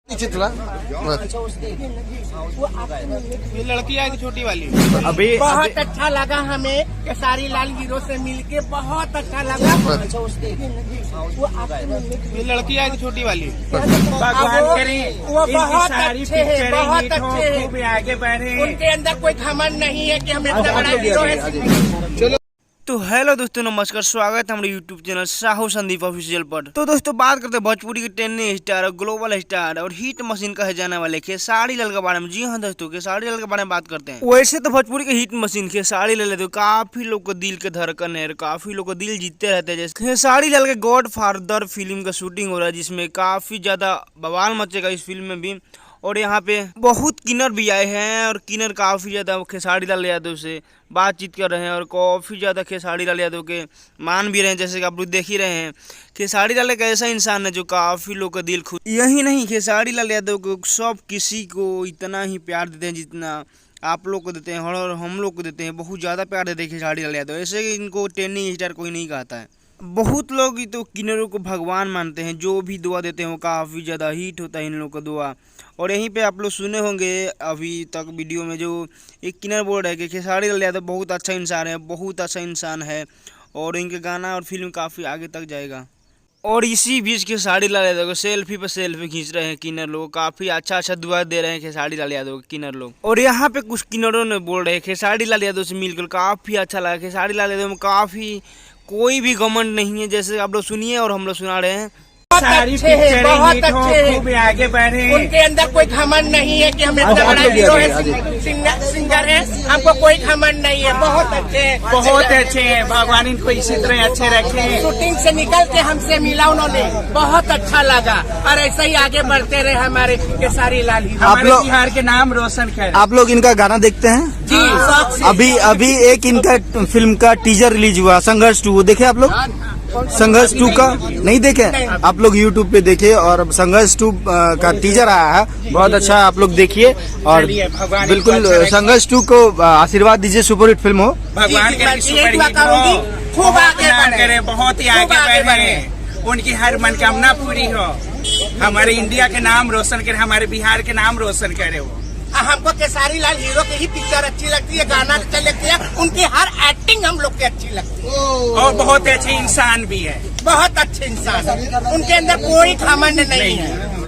नीचे चला। ये लड़की आई थी छोटी वाली। अभी बहुत अच्छा लगा हमें केसारी लाल हीरो से मिलके, बहुत अच्छा लगा। ये लड़की आई थी छोटी वाली। भगवान करे वो बहुत अच्छे हैं, बहुत अच्छे हैं। खूब आगे बढ़े। उनके अंदर कोई घमंड नहीं है कि हम इतना बड़ा हीरो है। तो हेलो दोस्तों, नमस्कार, स्वागत है हमारे YouTube channel Sahu Sandeep official पर। तो दोस्तों बात करते हैं भोजपुरी के ट्रेंडिंग स्टार और ग्लोबल स्टार और हिट मशीन कहे जाने वाले खेसारी लाल के बारे में। जी हाँ दोस्तों, खेसारी लाल के बारे में बात करते हैं। वैसे तो भोजपुरी के हिट मशीन खेसारी लाल तो काफी लोग को दिल के धड़कन है, काफी लोग को दिल जीतते रहते हैं। जैसे खेसारी लाल के गॉड फादर फिल्म का शूटिंग हो रहा है, जिसमें काफी ज्यादा बवाल मचेगा इस फिल्म में भी। और यहाँ पे बहुत किन्नर भी आए हैं और किन्नर काफ़ी ज़्यादा खेसारी लाल यादव से बातचीत कर रहे हैं और काफ़ी ज़्यादा खेसारी लाल यादव के मान भी रहे हैं। जैसे कि आप लोग देख ही रहे हैं, खेसारी लाल एक ऐसा इंसान है जो काफ़ी लोग का दिल खुद। यही नहीं, खेसारी लाल यादव को सब किसी को इतना ही प्यार देते हैं जितना आप लोग को देते हैं और हम लोग को देते हैं। बहुत ज़्यादा प्यार देते हैं खेसारी लाल यादव। ऐसे इनको ट्रेंडिंग स्टार कोई नहीं कहता है। बहुत लोग तो किन्नरों को भगवान मानते हैं, जो भी दुआ देते हैं वो काफ़ी ज़्यादा हिट होता है इन लोगों का दुआ। और यहीं पे आप लोग सुने होंगे अभी तक वीडियो में जो एक किन्नर बोल रहा है कि खेसारी लाल यादव बहुत अच्छा इंसान है, बहुत अच्छा इंसान है और इनके गाना और फिल्म काफ़ी आगे तक जाएगा। और इसी बीच खेसारी लाल यादव को सेल्फी पे सेल्फी खींच रहे हैं किन्नर लोग, काफ़ी अच्छा अच्छा दुआ दे रहे हैं खेसारी लाल यादव के किन्नर लोग। और यहाँ पे कुछ किन्नरों ने बोल रहे हैं खेसारी लाल यादव से मिलकर काफ़ी अच्छा लगा। खेसारी लाल यादव में काफ़ी कोई भी घमंड नहीं है, जैसे आप लोग सुनिए और हम लोग सुना रहे हैं। बहुत अच्छे हैं, बहुत अच्छे हैं। खूब आगे बढ़े। उनके अंदर कोई घमंड नहीं है कि हम इतना बड़ा हीरो है, सिंगर है। हमको कोई घमंड नहीं है। बहुत अच्छे हैं, बहुत अच्छे हैं। भगवान इनको इसी तरह अच्छे रखे। शूटिंग से निकल के हमसे मिला उन्होंने, बहुत अच्छा लगा। और ऐसे ही आगे बढ़ते रहे हमारे केसारी लाल हीरो। हमारे बिहार के नाम रोशन करे। आप लोग इनका गाना देखते हैं? जी, शौक से। अभी एक इनका फिल्म का टीजर रिलीज हुआ, संघर्ष 2, देखे आप लोग? संघर्ष 2 का नहीं देखे? आप लोग YouTube पे देखिए और संघर्ष 2 का टीजर आया है, बहुत अच्छा, आप लोग देखिए और बिल्कुल संघर्ष 2 को आशीर्वाद दीजिए, सुपरहिट फिल्म हो। भगवान करे सुपरहिट हो, खूब आगे बढ़े, बहुत ही आगे बढ़े। उनकी हर मनकामना पूरी हो, हमारे इंडिया के नाम रोशन करे, हमारे बिहार के नाम रोशन करे वो। हमको केसारी लाल हीरो की ही पिक्चर अच्छी लगती है, गाना अच्छा लगती है, उनकी हर एक्टिंग हम लोग की अच्छी लगती है। और बहुत अच्छे इंसान भी है, बहुत अच्छे इंसान है, उनके अंदर कोई घमंड नहीं है।